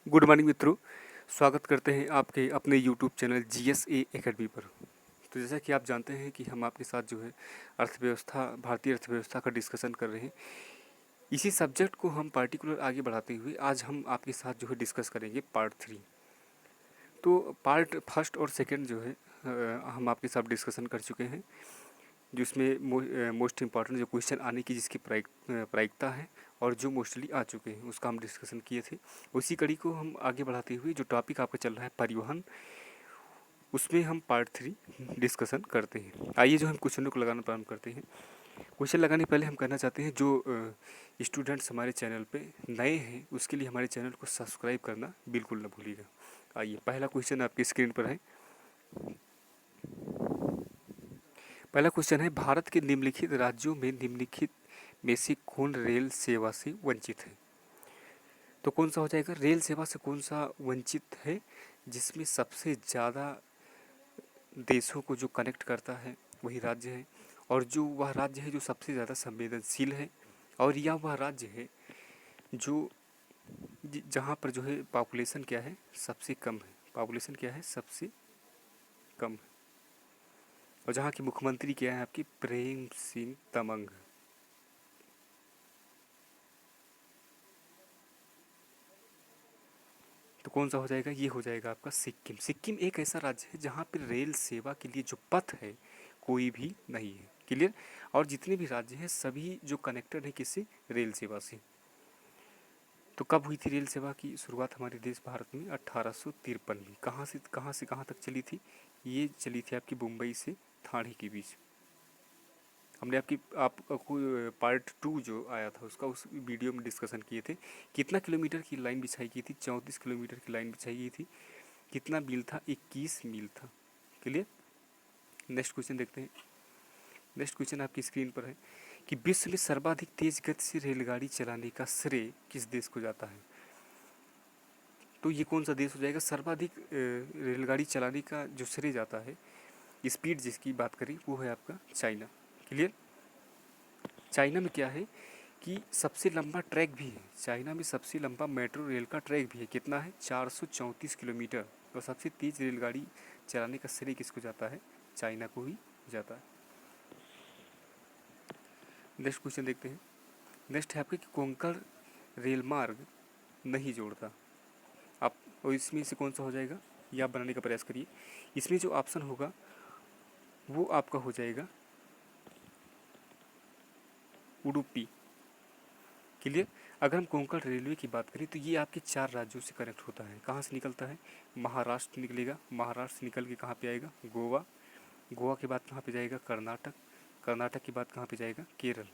Good morning मित्रों, स्वागत करते हैं आपके अपने यूट्यूब चैनल जीएसए एकेडमी पर। तो जैसा कि आप जानते हैं कि हम आपके साथ जो है अर्थव्यवस्था, भारतीय अर्थव्यवस्था का डिस्कशन कर रहे हैं। इसी सब्जेक्ट को हम पार्टिकुलर आगे बढ़ाते हुए आज हम आपके साथ जो है डिस्कस करेंगे पार्ट 3। तो पार्ट फर्स्ट और सेकंड जो है हम आपके साथ डिस्कशन कर चुके हैं, जिसमें मोस्ट इम्पॉर्टेंट जो क्वेश्चन आने की जिसकी प्रायिकता है और जो मोस्टली आ चुके हैं उसका हम डिस्कशन किए थे। उसी कड़ी को हम आगे बढ़ाते हुए जो टॉपिक आपका चल रहा है परिवहन, उसमें हम पार्ट 3 डिस्कशन करते हैं। आइए जो हम क्वेश्चनों को लगाना प्रारंभ करते हैं। क्वेश्चन लगाने पहले हम कहना चाहते हैं जो स्टूडेंट्स हमारे चैनल पे नए हैं उसके लिए हमारे चैनल को सब्सक्राइब करना बिल्कुल ना भूलिएगा। आइए पहला क्वेश्चन आपकी स्क्रीन पर है। पहला क्वेश्चन है, भारत के निम्नलिखित राज्यों में निम्नलिखित में से कौन रेल सेवा से वंचित है? तो कौन सा हो जाएगा? रेल सेवा से कौन सा वंचित है जिसमें सबसे ज़्यादा देशों को जो कनेक्ट करता है वही राज्य है, और जो वह राज्य है जो सबसे ज़्यादा संवेदनशील है, और यह वह राज्य है जो जहाँ पर जो है पॉपुलेशन क्या है सबसे कम है। पॉपुलेशन क्या है सबसे कम है, और जहाँ के मुख्यमंत्री क्या है आपकी प्रेम सिंह तमंग। तो कौन सा हो जाएगा? ये हो जाएगा आपका सिक्किम। सिक्किम एक ऐसा राज्य है जहाँ पर रेल सेवा के लिए जो पथ है कोई भी नहीं है। क्लियर? और जितने भी राज्य हैं सभी जो कनेक्टेड है किससे? रेल सेवा से। तो कब हुई थी रेल सेवा की शुरुआत हमारे देश भारत में? 1853 में। कहाँ से कहाँ तक चली थी? ये चली थी आपकी मुंबई से ठाणे के बीच। हमने आपको पार्ट 2 जो आया था उसका उस वीडियो में डिस्कशन किए थे। कितना किलोमीटर की लाइन बिछाई गई थी? 34 किलोमीटर की लाइन बिछाई गई थी। कितना मील था? 21 मील था। क्लियर? नेक्स्ट क्वेश्चन देखते हैं। नेक्स्ट क्वेश्चन आपकी स्क्रीन पर है कि विश्व में सर्वाधिक तेज गति से रेलगाड़ी चलाने का श्रेय किस देश को जाता है? तो ये कौन सा देश हो जाएगा? सर्वाधिक रेलगाड़ी चलाने का जो श्रेय जाता है, स्पीड जिसकी बात करें, वो है आपका चाइना। क्लियर? चाइना में क्या है कि सबसे लंबा ट्रैक भी है। चाइना में सबसे लंबा मेट्रो रेल का ट्रैक भी है। कितना है? 434 किलोमीटर। और सबसे तेज रेलगाड़ी चलाने का श्रेय किसको जाता है? चाइना को ही जाता है। नेक्स्ट क्वेश्चन देखते हैं। नेक्स्ट है आपके कि कोंकण रेल मार्ग नहीं जोड़ता। आप और इसमें से कौन सा हो जाएगा? ये आप बनाने का प्रयास करिए। इसमें जो ऑप्शन होगा वो आपका हो जाएगा उडुपी। क्लियर? अगर हम कोंकण रेलवे की बात करें तो ये आपके 4 राज्यों से कनेक्ट होता है। कहाँ से निकलता है? महाराष्ट्र निकलेगा। महाराष्ट्र से निकल के कहाँ पे आएगा? गोवा। गोवा के बाद कहाँ पे जाएगा? कर्नाटक। कर्नाटक के बाद कहाँ पे जाएगा? केरल।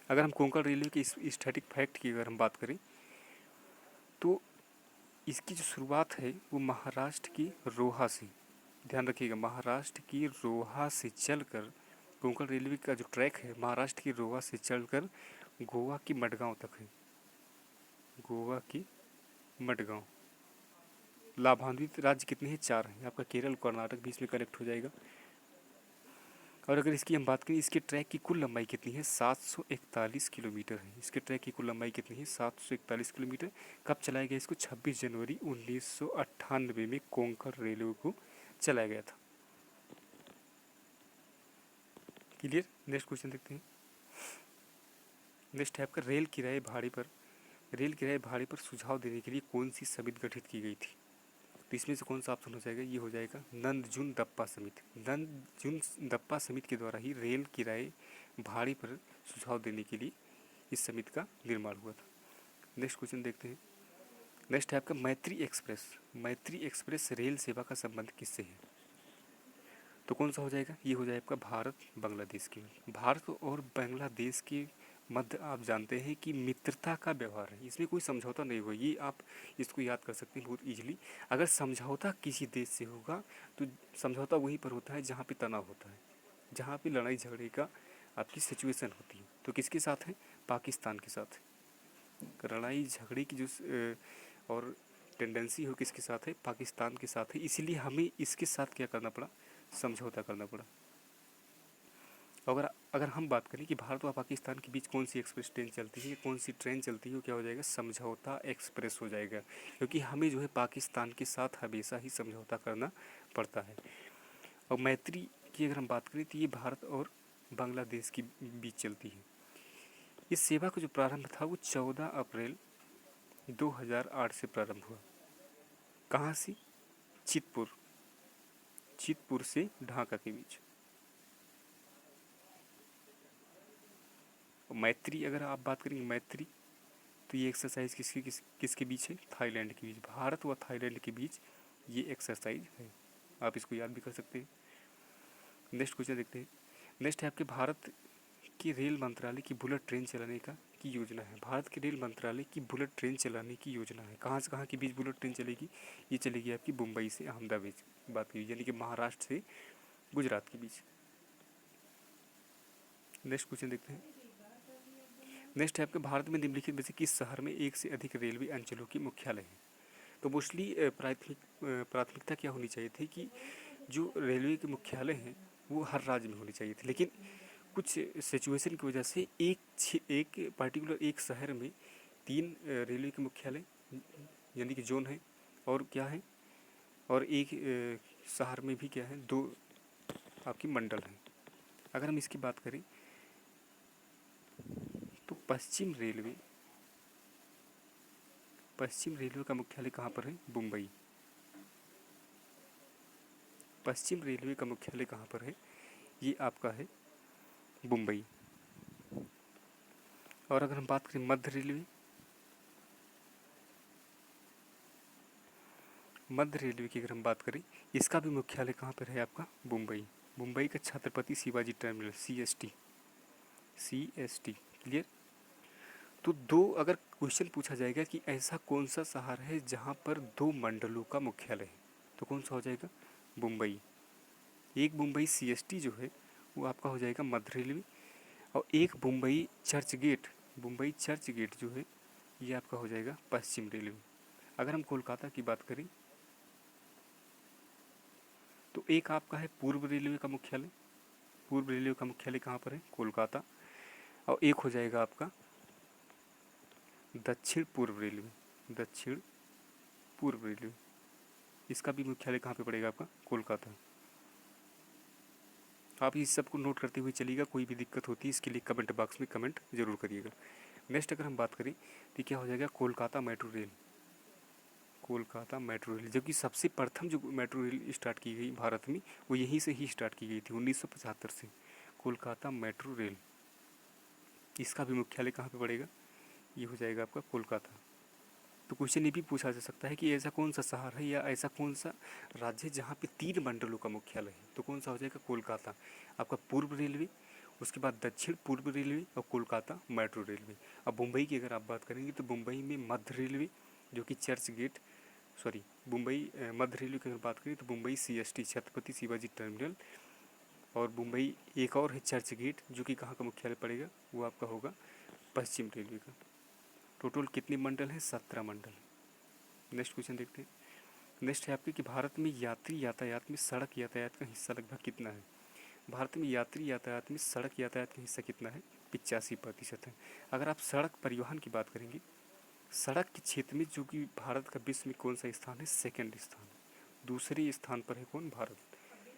अगर हम कोंकण रेलवे के स्टैटिक फैक्ट की अगर हम बात करें तो इसकी जो शुरुआत है वो महाराष्ट्र की रोहा से। ध्यान रखिएगा, महाराष्ट्र की रोहा से चलकर कोंकण रेलवे का जो ट्रैक है महाराष्ट्र की रोहा से चलकर गोवा की मडगांव तक है। गोवा की मडगांव। लाभान्वित राज्य कितने हैं? 4 हैं। आपका केरल, कर्नाटक भी इसमें कनेक्ट हो जाएगा। और अगर इसकी हम बात करें, इसके ट्रैक की कुल लंबाई कितनी है? 741 किलोमीटर है। इसके ट्रैक की कुल लंबाई कितनी है? 741 किलोमीटर। कब चलाया गया इसको? 26 जनवरी 1998 में कोंकण रेलवे को चलाया गया था। क्लियर? नेक्स्ट क्वेश्चन देखते हैं। नेक्स्ट है आपका रेल किराए भाड़े पर सुझाव देने के लिए कौन सी समिति गठित की गई थी? तो इसमें से कौन सा ऑप्शन हो जाएगा? ये हो जाएगा नंदजुन दप्पा समिति। नंदजुन दप्पा समिति के द्वारा ही रेल किराए भाड़े पर सुझाव देने के लिए इस समिति का निर्माण हुआ था। नेक्स्ट क्वेश्चन देखते हैं। नेक्स्ट है आपका मैत्री एक्सप्रेस। मैत्री एक्सप्रेस रेल सेवा का संबंध किससे है? तो कौन सा हो जाएगा? ये हो जाएगा आपका भारत बांग्लादेश के। भारत और बांग्लादेश के मध्य आप जानते हैं कि मित्रता का व्यवहार है। इसमें कोई समझौता नहीं हुआ। ये आप इसको याद कर सकते हैं बहुत ईजिली। अगर समझौता किसी देश से होगा तो समझौता वहीं पर होता है जहाँ पे तनाव होता है, जहाँ पे लड़ाई झगड़े का आपकी सिचुएशन होती है। तो किसके साथ है? पाकिस्तान के साथ है। लड़ाई झगड़े की जो और टेंडेंसी हो किसके साथ है? पाकिस्तान के साथ है। इसीलिए हमें इसके साथ क्या करना पड़ा? समझौता करना पड़ा। अगर अगर हम बात करें कि भारत व पाकिस्तान के बीच कौन सी एक्सप्रेस ट्रेन चलती है, कौन सी ट्रेन चलती है, वो क्या हो जाएगा, समझौता एक्सप्रेस हो जाएगा, क्योंकि हमें जो है पाकिस्तान के साथ हमेशा ही समझौता करना पड़ता है। और मैत्री की अगर हम बात करें तो ये भारत और बांग्लादेश के बीच चलती है। इस सेवा का जो प्रारंभ था वो 14 अप्रैल 2008 से प्रारंभ हुआ। कहाँ से? चितपुर से ढाका के बीच। और मैत्री अगर आप बात करेंगे, मैत्री तो ये एक्सरसाइज किसके बीच है? थाईलैंड के बीच। भारत व थाईलैंड के बीच ये एक्सरसाइज है। आप इसको याद भी कर सकते हैं। नेक्स्ट क्वेश्चन देखते हैं। नेक्स्ट है आपके भारत की रेल मंत्रालय की बुलेट ट्रेन चलाने की योजना है। भारत के रेल मंत्रालय की बुलेट ट्रेन चलाने की योजना है। कहाँ से कहाँ के बीच बुलेट ट्रेन चलेगी? ये चलेगी आपकी मुंबई से अहमदाबाद बात की, यानी कि महाराष्ट्र से गुजरात के बीच। नेक्स्ट क्वेश्चन देखते हैं। नेक्स्ट है आपके भारत में निम्नलिखित में से किस शहर में एक से अधिक रेलवे अंचलों की मुख्यालय है? तो मोस्टली प्राथमिकता क्या होनी चाहिए थी कि जो रेलवे के मुख्यालय हैं वो हर राज्य में होने चाहिए थे, लेकिन कुछ सिचुएशन की वजह से एक पार्टिकुलर एक शहर में 3 रेलवे के मुख्यालय यानी कि जोन है, और क्या है, और एक शहर में भी क्या है, 2 आपकी मंडल हैं। अगर हम इसकी बात करें तो पश्चिम रेलवे का मुख्यालय कहाँ पर है? मुंबई। पश्चिम रेलवे का मुख्यालय कहाँ पर है? ये आपका है मुंबई। और अगर हम बात करें मध्य रेलवे की अगर हम बात करें, इसका भी मुख्यालय कहाँ पर है आपका? मुंबई। मुंबई का Chhatrapati Shivaji terminal, CST। Clear? तो अगर क्वेश्चन पूछा जाएगा कि ऐसा कौन सा शहर है जहाँ पर 2 मंडलों का मुख्यालय है, तो कौन सा हो जाएगा? मुंबई। एक मुंबई CST जो है वो आपका हो जाएगा मध्य रेलवे, और एक मुंबई चर्च गेट जो है ये आपका हो जाएगा पश्चिम रेलवे। अगर हम कोलकाता की बात करें तो एक आपका है पूर्व रेलवे का मुख्यालय। पूर्व रेलवे का मुख्यालय कहाँ पर है? कोलकाता। और एक हो जाएगा आपका दक्षिण पूर्व रेलवे। इसका भी मुख्यालय कहाँ पे पड़ेगा आपका? कोलकाता। आप इस सब को नोट करते हुए चलिएगा, कोई भी दिक्कत होती है इसके लिए कमेंट बॉक्स में कमेंट जरूर करिएगा। नेक्स्ट अगर हम बात करें तो क्या हो जाएगा? कोलकाता मेट्रो रेल, जबकि सबसे प्रथम जो मेट्रो रेल स्टार्ट की गई भारत में वो यहीं से ही स्टार्ट की गई थी 1975 से। कोलकाता मेट्रो रेल, इसका भी मुख्यालय कहाँ पे पड़ेगा? ये हो जाएगा आपका कोलकाता। तो क्वेश्चन ये भी पूछा जा सकता है कि ऐसा कौन सा शहर है या ऐसा कौन सा राज्य है जहाँ पे 3 मंडलों का मुख्यालय है, तो कौन सा हो जाएगा? कोलकाता। आपका पूर्व रेलवे, उसके बाद दक्षिण पूर्व रेलवे और कोलकाता मेट्रो रेलवे। अब मुंबई की अगर आप बात करेंगे तो मुंबई में मध्य रेलवे जो कि मुंबई मध्य रेलवे की अगर बात करें तो मुंबई CST छत्रपति शिवाजी टर्मिनल, और मुंबई एक और है चर्च गेट जो कि कहाँ का मुख्यालय पड़ेगा? वो आपका होगा पश्चिम रेलवे का। टोटल कितने मंडल हैं? 17 मंडल। नेक्स्ट क्वेश्चन देखते हैं। नेक्स्ट है आपके कि भारत में यात्री यातायात में सड़क यातायात का हिस्सा लगभग कितना है? भारत में यात्री यातायात में सड़क यातायात का हिस्सा कितना है? 85% है। अगर आप सड़क परिवहन की बात करेंगे, सड़क के क्षेत्र में जो कि भारत का विश्व में कौन सा स्थान है? सेकंड स्थान। दूसरे स्थान पर है कौन? भारत,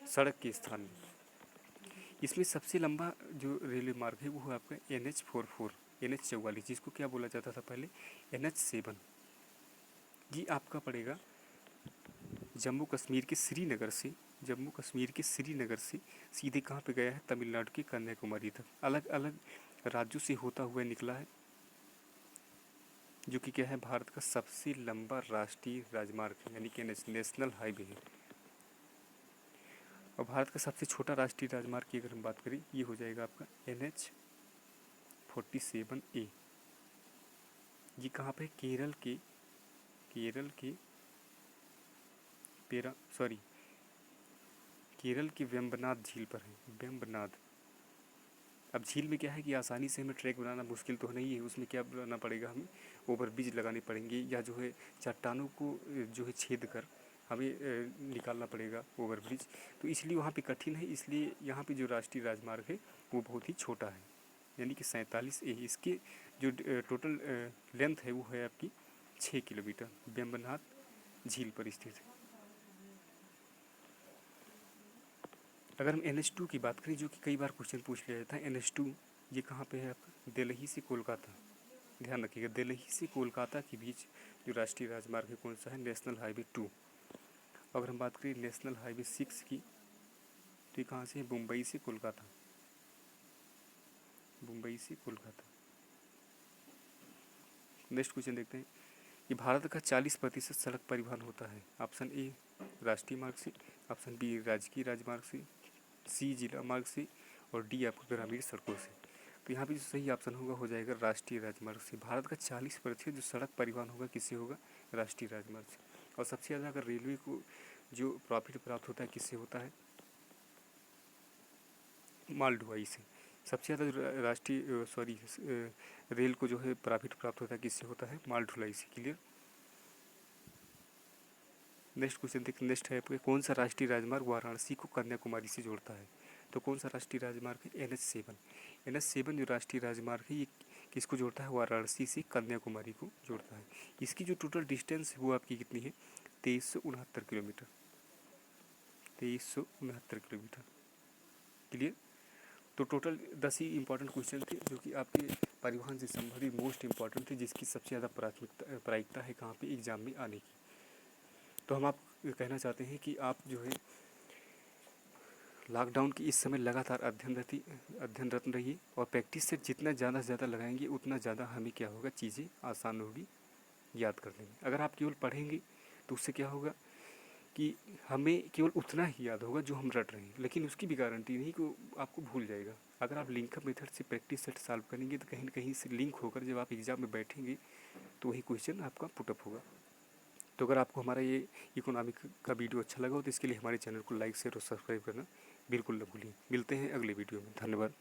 सड़क के स्थान में। इसमें सबसे लंबा जो रेलवे मार्ग है वो है आपका NH44 जिसको क्या बोला जाता था पहले? NH7। ये आपका पड़ेगा जम्मू कश्मीर के श्रीनगर से सीधे कहाँ पे गया है? तमिलनाडु के कन्याकुमारी तक। अलग अलग राज्यों से होता हुआ निकला है, जो कि क्या है? भारत का सबसे लंबा राष्ट्रीय राजमार्ग है, यानी कि नेशनल हाईवे है। और भारत का सबसे छोटा राष्ट्रीय राजमार्ग की अगर हम बात करें, ये हो जाएगा आपका NH47A। ये कहाँ पे? केरल के वेम्बनाड झील पर है। वेम्बनाड। अब झील में क्या है कि आसानी से हमें ट्रैक बनाना मुश्किल तो नहीं है, उसमें क्या बनाना पड़ेगा? हमें ओवरब्रिज लगाने पड़ेंगे, या जो है चट्टानों को जो है छेद कर हमें निकालना पड़ेगा ओवरब्रिज। तो इसलिए वहाँ पे कठिन है, इसलिए यहाँ पे जो राष्ट्रीय राजमार्ग है वो बहुत ही छोटा है, यानी कि 47A। इसके जो टोटल लेंथ है वो है आपकी 6 किलोमीटर, वेम्बनाथ झील पर स्थित है। अगर हम NH2 की बात करें, जो कि कई बार क्वेश्चन पूछ लिया जाता है, NH2 ये कहाँ पे है आपका? दिल्ली से कोलकाता। ध्यान रखिएगा, दिल्ली से कोलकाता के बीच जो राष्ट्रीय राजमार्ग है कौन सा है? National highway 2। अगर हम बात करें नेशनल हाईवे 6 की, तो ये कहाँ से है? मुंबई से कोलकाता, मुंबई से कोलकाता। नेक्स्ट क्वेश्चन देखते हैं कि भारत का 40% सड़क परिवहन होता है। ऑप्शन ए राष्ट्रीय मार्ग से, ऑप्शन बी राजकीय राजमार्ग से, सी जिला मार्ग से, और डी आपको ग्रामीण सड़कों से। तो यहाँ पे जो सही ऑप्शन होगा हो जाएगा राष्ट्रीय राजमार्ग से। भारत का 40% जो सड़क परिवहन होगा किससे होगा? राष्ट्रीय राजमार्ग से। और सबसे ज़्यादा अगर रेलवे को जो प्रॉफिट प्राप्त होता है किससे होता है? माल ढुलाई से। सबसे ज़्यादा राष्ट्रीय रेल को जो है प्रॉफिट प्राप्त होता है किससे होता है? माल ढुलाई से। क्लियर। नेक्स्ट क्वेश्चन देखिए, नेक्स्ट है आपके, कौन सा राष्ट्रीय राजमार्ग वाराणसी को कन्याकुमारी से जोड़ता है? तो कौन सा राष्ट्रीय राजमार्ग है? NH7। NH7 जो राष्ट्रीय राजमार्ग है ये किसको जोड़ता है? वाराणसी से कन्याकुमारी को जोड़ता है। इसकी जो टोटल डिस्टेंस है वो आपकी कितनी है? 2369 किलोमीटर, 2369 किलोमीटर। क्लियर। तो टोटल 10 ही इंपॉर्टेंट क्वेश्चन थे जो कि आपके परिवहन से संबंधित मोस्ट इंपॉर्टेंट थे, जिसकी सबसे ज़्यादा प्राथमिकता है कहाँ पे? एग्जाम में आने की। तो हम आप कहना चाहते हैं कि आप जो है लॉकडाउन के इस समय लगातार अध्ययनरत रहिए, और प्रैक्टिस से जितना ज़्यादा से ज़्यादा लगाएंगे उतना ज़्यादा हमें क्या होगा? चीज़ें आसान होगी याद करने में। अगर आप केवल पढ़ेंगे तो उससे क्या होगा कि हमें केवल उतना ही याद होगा जो हम रट रहे हैं, लेकिन उसकी भी गारंटी नहीं कि वो आपको भूल जाएगा। अगर आप लिंकअप मेथड से प्रैक्टिस सेट सॉल्व करेंगे तो कहीं ना कहीं से लिंक होकर जब आप एग्ज़ाम में बैठेंगे तो वही क्वेश्चन आपका पुटअप होगा। तो अगर आपको हमारा ये इकोनॉमिक का वीडियो अच्छा लगा हो तो इसके लिए हमारे चैनल को लाइक शेयर और सब्सक्राइब करना बिल्कुल न भूलिए। मिलते हैं अगले वीडियो में। धन्यवाद।